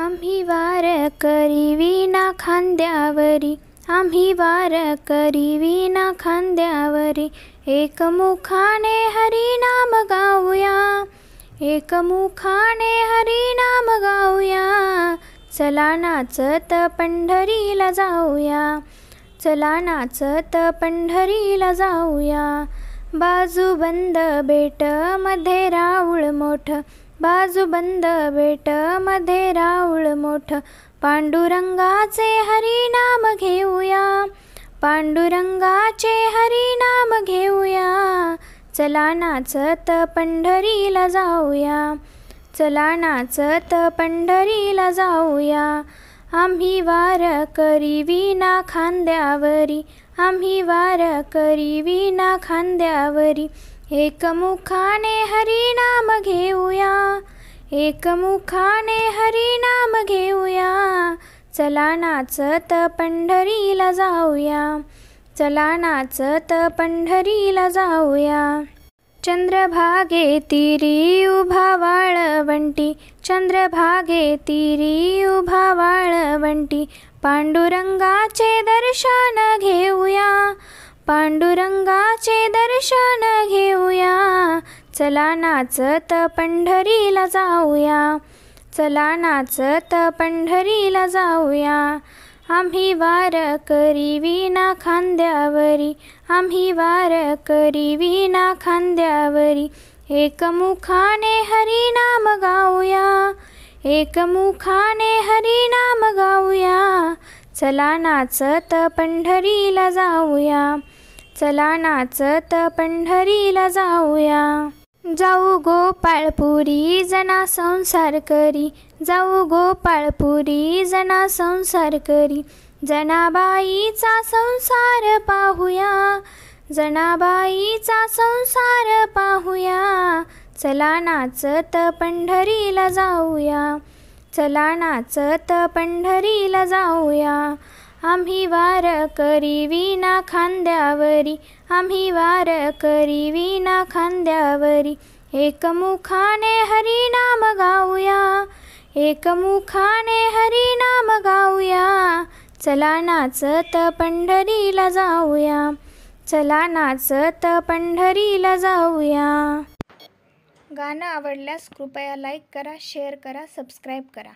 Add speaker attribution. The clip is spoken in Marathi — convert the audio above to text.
Speaker 1: आम्ही वार करी विना खांद्यावरी, आम्ही वार करी विना खांद्यावरी, एकमुखाने हरिनाम गाऊया, एकमुखाने हरिनाम गाऊया. चला नाचत पंढरीला जाऊया, चला नाचत पंढरीला जाऊया. बाजूबंद बेट मध्ये राऊळ मोठ, बाजूबंद बेट मध्ये राऊळ मोठ, पांडुरंगाचे हरिनाम घेऊया, पांडुरंगाचे हरिनाम घेऊया. चला नाचत पंढरीला जाऊया, चला नाचत पंढरीला जाऊया. आम्ही वार करी विना खांद्यावरी, आम्ही वार करी विना खांद्यावरी, एकमुखाने हरिनाम घेऊया, एकमुखाने हरिनाम घेऊया. चला नाचत पंढरीला जाऊया, चला नाचत पंढरीला जाऊया. चंद्रभागे तीरी उभा वाळवंटी, चंद्रभागे तीरी उभा वाळवंटी, पांडुरंगाचे दर्शन घेऊया, पांडुरंगाचे दर्शन घेऊया. चला नाचत पंढरीला जाऊया, चला नाचत पंढरीला जाऊया. आम्ही वार करी विना खांद्यावरी, आम्ही वार करी विना खांद्यावरी, एकमुखाने हरिनाम गाऊया, एकमुखाने हरिनाम गाऊया. चला नाचत पंढरीला जाऊया, चला नाचत पंढरीला जाऊया. जाऊ गोपाळपुरी जना संसार करी, जाऊ गोपाळपुरी जना संसार करी, जनाबाईचा संसार पाहूया, जनाबाईचा संसार पाहूया. चला नाचत पंढरीला जाऊया, चला नाचत पंढरीला जाऊया. आम्ही वार करी विना खांद्यावरी, आम्ही वार करी विना खांद्यावरी, एकमुखाने हरिनाम गाऊया, एकमुखाने हरिनाम गाऊया. चला नाचत पंढरीला जाऊया, चला नाचत पंढरीला जाऊया. गाणं आवडल्यास कृपया लाईक करा, शेअर करा, सबस्क्राईब करा.